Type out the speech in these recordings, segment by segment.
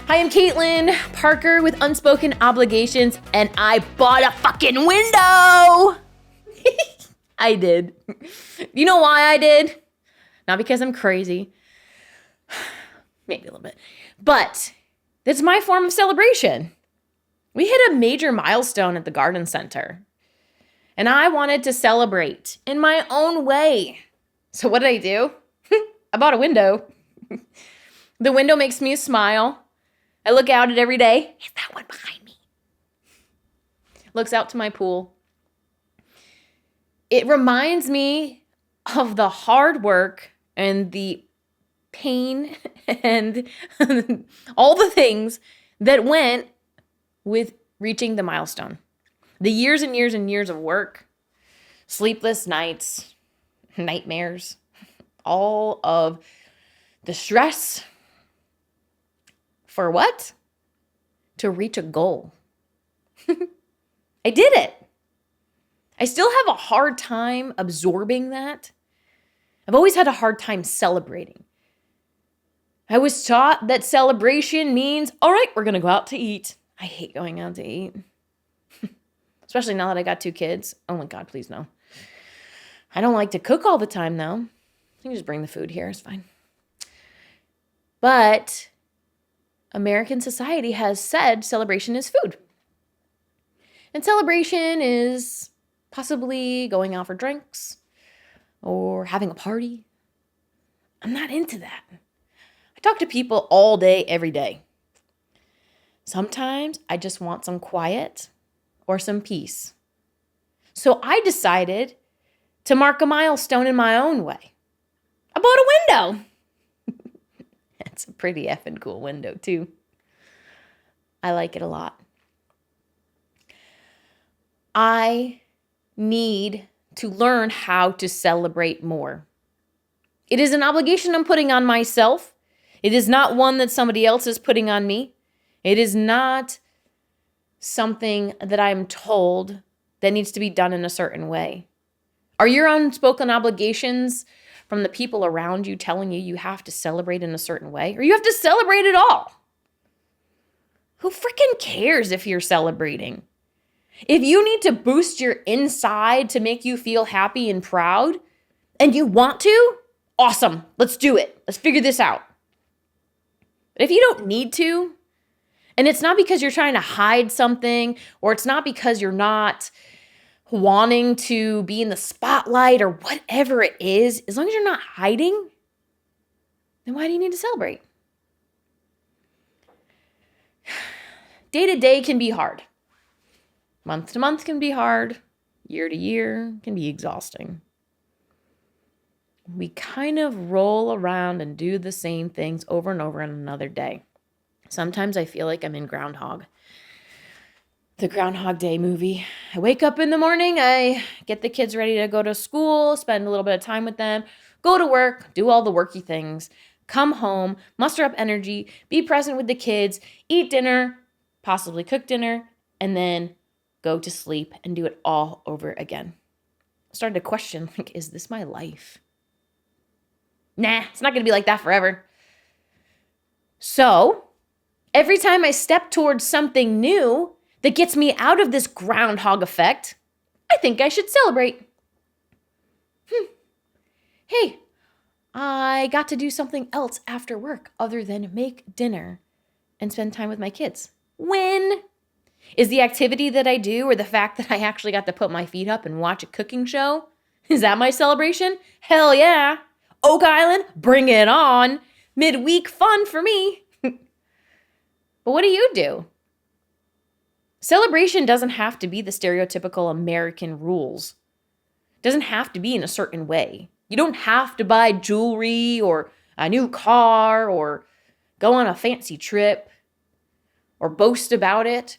Hi, I'm Caitlin Parker with Unspoken Obligations, and I bought a fucking window! I did. You know why I did? Not because I'm crazy. Maybe a little bit. But it's my form of celebration. We hit a major milestone at the garden center, and I wanted to celebrate in my own way. So what did I do? I bought a window. The window makes me smile. I look out at it every day. Is that one behind me? Looks out to my pool. It reminds me of the hard work and the pain and all the things that went with reaching the milestone. The years and years and years of work, sleepless nights, nightmares, all of the stress. For what? To reach a goal. I did it. I still have a hard time absorbing that. I've always had a hard time celebrating. I was taught that celebration means, all right, we're going to go out to eat. I hate going out to eat. Especially now that I got 2 kids. Oh my God, please no. I don't like to cook all the time though. You can just bring the food here, it's fine. But American society has said celebration is food. And celebration is possibly going out for drinks or having a party. I'm not into that. I talk to people all day, every day. Sometimes I just want some quiet or some peace. So I decided to mark a milestone in my own way. I bought a window. It's a pretty effing cool window too. I like it a lot. I need to learn how to celebrate more. It is an obligation I'm putting on myself. It is not one that somebody else is putting on me. It is not something that I'm told that needs to be done in a certain way. Are your unspoken obligations from the people around you telling you you have to celebrate in a certain way, or you have to celebrate it all? Who freaking cares if you're celebrating? If you need to boost your inside to make you feel happy and proud, and you want to, awesome, let's do it. Let's figure this out. But if you don't need to, and it's not because you're trying to hide something, or it's not because you're not wanting to be in the spotlight or whatever it is, as long as you're not hiding, then why do you need to celebrate? Day to day can be hard. Month to month can be hard. Year to year can be exhausting. We kind of roll around and do the same things over and over in another day. Sometimes I feel like I'm in Groundhog. The Groundhog Day movie. I wake up in the morning, I get the kids ready to go to school, spend a little bit of time with them, go to work, do all the worky things, come home, muster up energy, be present with the kids, eat dinner, possibly cook dinner, and then go to sleep and do it all over again. I started to question, is this my life? Nah, it's not going to be like that forever. So, every time I step towards something new that gets me out of this groundhog effect, I think I should celebrate. Hey, I got to do something else after work other than make dinner and spend time with my kids. Win! Is the activity that I do, or the fact that I actually got to put my feet up and watch a cooking show, is that my celebration? Hell yeah. Oak Island, bring it on. Midweek fun for me. But what do you do? Celebration doesn't have to be the stereotypical American rules. It doesn't have to be in a certain way. You don't have to buy jewelry or a new car or go on a fancy trip or boast about it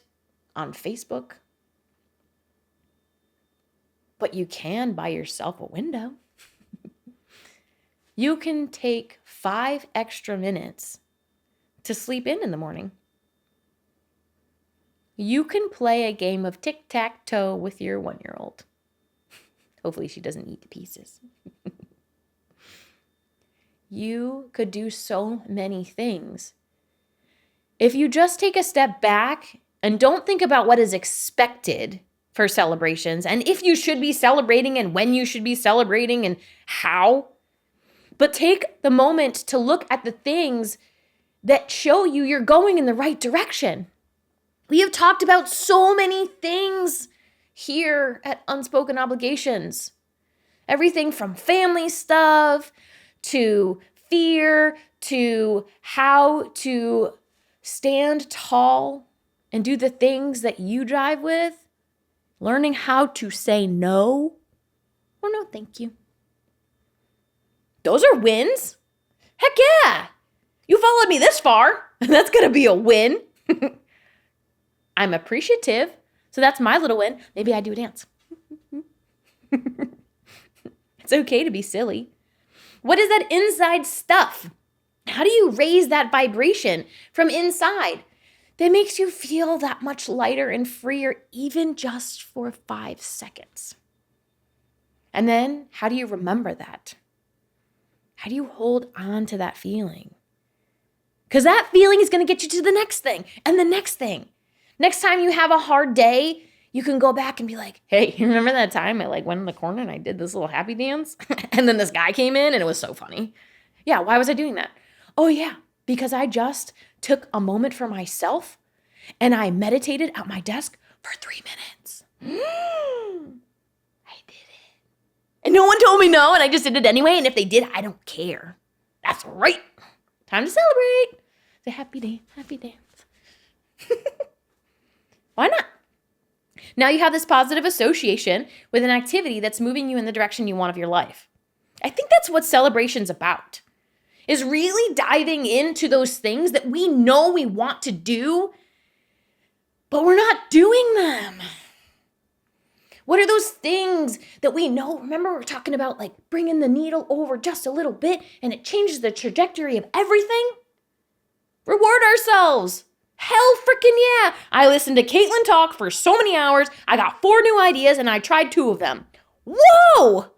on Facebook. But you can buy yourself a window. You can take 5 extra minutes to sleep in the morning. You can play a game of tic-tac-toe with your 1-year-old. Hopefully she doesn't eat the pieces. You could do so many things If you just take a step back and don't think about what is expected for celebrations and if you should be celebrating and when you should be celebrating and how, but take the moment to look at the things that show you you're going in the right direction. We have talked about so many things here at Unspoken Obligations. Everything from family stuff to fear to how to stand tall and do the things that you drive with. Learning how to say no or no thank you. Those are wins. Heck yeah. You followed me this far. That's going to be a win. I'm appreciative. So that's my little win. Maybe I do a dance. It's okay to be silly. What is that inside stuff? How do you raise that vibration from inside that makes you feel that much lighter and freer, even just for 5 seconds? And then how do you remember that? How do you hold on to that feeling? Because that feeling is going to get you to the next thing and the next thing. Next time you have a hard day, you can go back and be like, hey, you remember that time I went in the corner and I did this little happy dance? And then this guy came in and it was so funny. Yeah, why was I doing that? Oh yeah, because I just took a moment for myself and I meditated at my desk for 3 minutes. I did it. And no one told me no, and I just did it anyway. And if they did, I don't care. That's right. Time to celebrate. It's a happy day, happy dance. Why not? Now you have this positive association with an activity that's moving you in the direction you want of your life. I think that's what celebration's about, is really diving into those things that we know we want to do, but we're not doing them. What are those things that we know? Remember, we're talking about like bringing the needle over just a little bit and it changes the trajectory of everything? Reward ourselves. Hell freaking yeah. I listened to Caitlin talk for so many hours. I got 4 new ideas and I tried 2 of them. Whoa!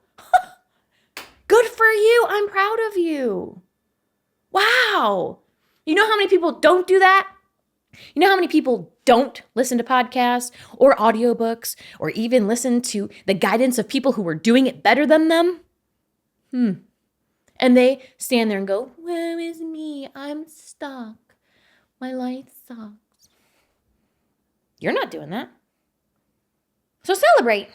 Good for you. I'm proud of you. Wow. You know how many people don't do that? You know how many people don't listen to podcasts or audiobooks or even listen to the guidance of people who are doing it better than them? And they stand there and go, woe is me, I'm stuck. My life sucks. You're not doing that. So celebrate.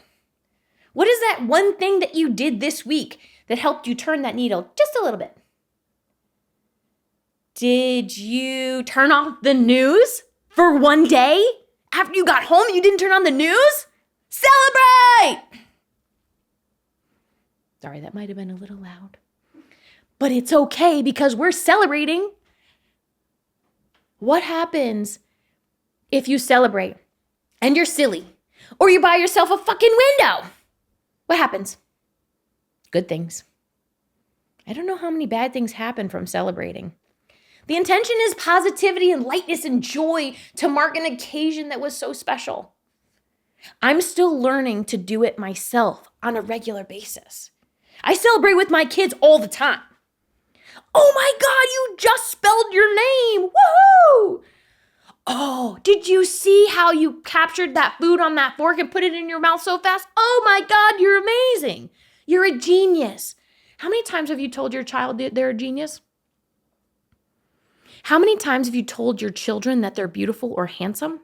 What is that one thing that you did this week that helped you turn that needle just a little bit? Did you turn off the news for one day? After you got home, you didn't turn on the news? Celebrate! Sorry, that might have been a little loud. But it's okay because we're celebrating. What happens if you celebrate and you're silly or you buy yourself a fucking window? What happens? Good things. I don't know how many bad things happen from celebrating. The intention is positivity and lightness and joy to mark an occasion that was so special. I'm still learning to do it myself on a regular basis. I celebrate with my kids all the time. Oh my God, you just spelled your name. Woohoo! Oh, did you see how you captured that food on that fork and put it in your mouth so fast? Oh my God, you're amazing. You're a genius. How many times have you told your child that they're a genius? How many times have you told your children that they're beautiful or handsome?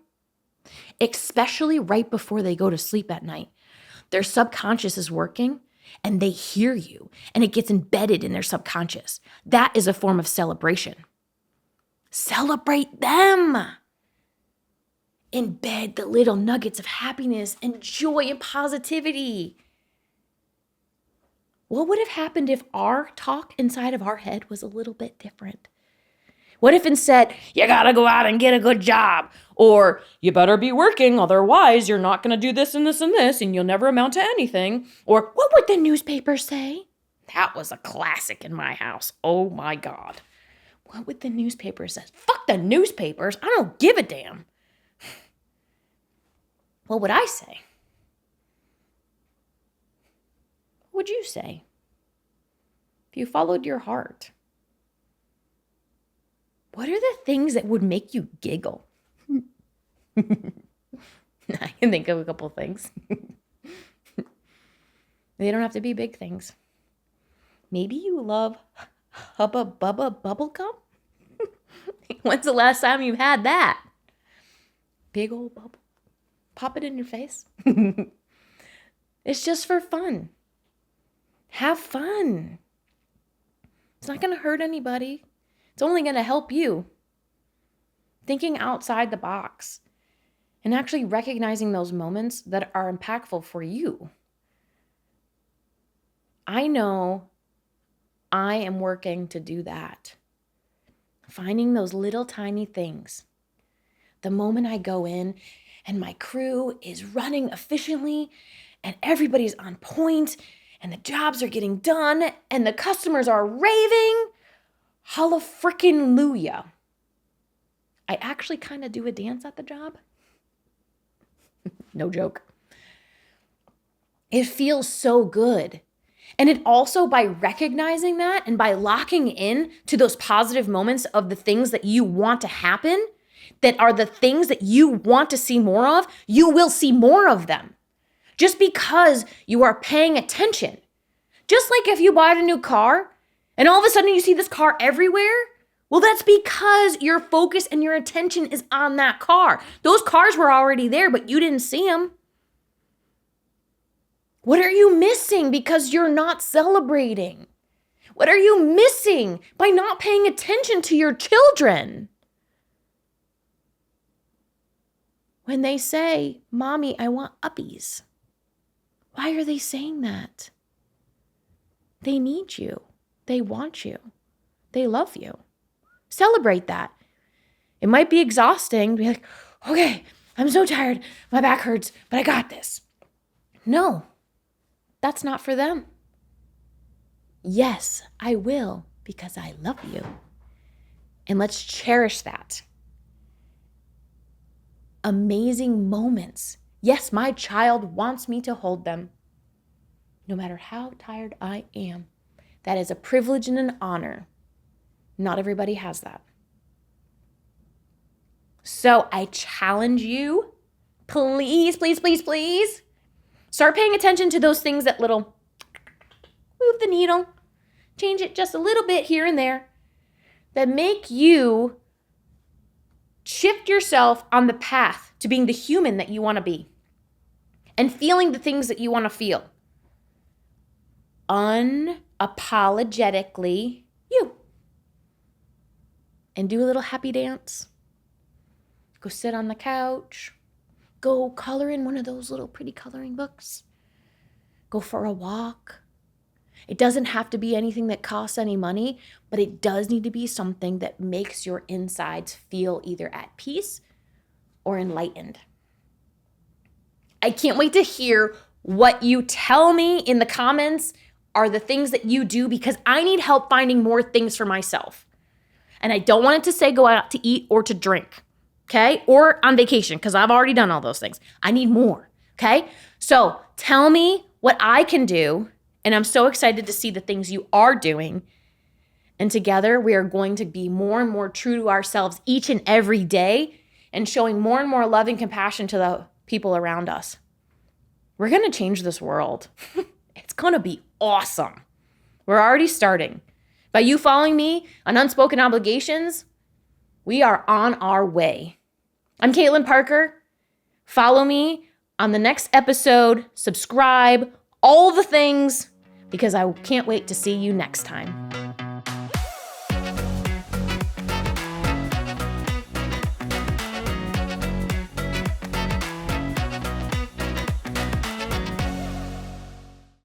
Especially right before they go to sleep at night. Their subconscious is working and they hear you and it gets embedded in their subconscious. That is a form of celebration. Celebrate them. Embed the little nuggets of happiness and joy and positivity. What would have happened if our talk inside of our head was a little bit different? What if instead, you gotta go out and get a good job, or you better be working, otherwise you're not gonna do this and this and this, and you'll never amount to anything, or what would the newspaper say? That was a classic in my house. Oh my God. What would the newspaper say? Fuck the newspapers. I don't give a damn. What would I say? What would you say if you followed your heart? What are the things that would make you giggle? I can think of a couple things. They don't have to be big things. Maybe you love Hubba Bubba bubblegum? When's the last time you've had that? Big old bubble. Pop it in your face. It's just for fun. Have fun. It's not going to hurt anybody. It's only going to help you. Thinking outside the box and actually recognizing those moments that are impactful for you. I know I am working to do that. Finding those little tiny things. The moment I go in and my crew is running efficiently and everybody's on point and the jobs are getting done and the customers are raving, hallelujah. I actually kind of do a dance at the job. No joke. It feels so good. And it also, by recognizing that and by locking in to those positive moments of the things that you want to happen, that are the things that you want to see more of, you will see more of them. Just because you are paying attention. Just like if you bought a new car and all of a sudden you see this car everywhere, well, that's because your focus and your attention is on that car. Those cars were already there, but you didn't see them. What are you missing because you're not celebrating? What are you missing by not paying attention to your children? When they say, "Mommy, I want uppies," why are they saying that? They need you. They want you. They love you. Celebrate that. It might be exhausting to be like, "Okay, I'm so tired. My back hurts, but I got this." No, that's not for them. Yes, I will because I love you. And let's cherish that. Amazing moments. Yes, my child wants me to hold them. No matter how tired I am. That is a privilege and an honor. Not everybody has that. So I challenge you, please, please, please, please, start paying attention to those things that little move the needle, change it just a little bit here and there, that make you shift yourself on the path to being the human that you want to be and feeling the things that you want to feel. Unapologetically you. And do a little happy dance. Go sit on the couch. Go color in one of those little pretty coloring books. Go for a walk. It doesn't have to be anything that costs any money, but it does need to be something that makes your insides feel either at peace or enlightened. I can't wait to hear what you tell me in the comments are the things that you do, because I need help finding more things for myself. And I don't want it to say go out to eat or to drink, okay? Or on vacation, because I've already done all those things. I need more, okay? So tell me what I can do, and I'm so excited to see the things you are doing. And together we are going to be more and more true to ourselves each and every day and showing more and more love and compassion to the people around us. We're going to change this world. It's going to be awesome. We're already starting. By you following me on Unspoken Obligations, we are on our way. I'm Caitlin Parker. Follow me on the next episode. Subscribe, all the things, because I can't wait to see you next time.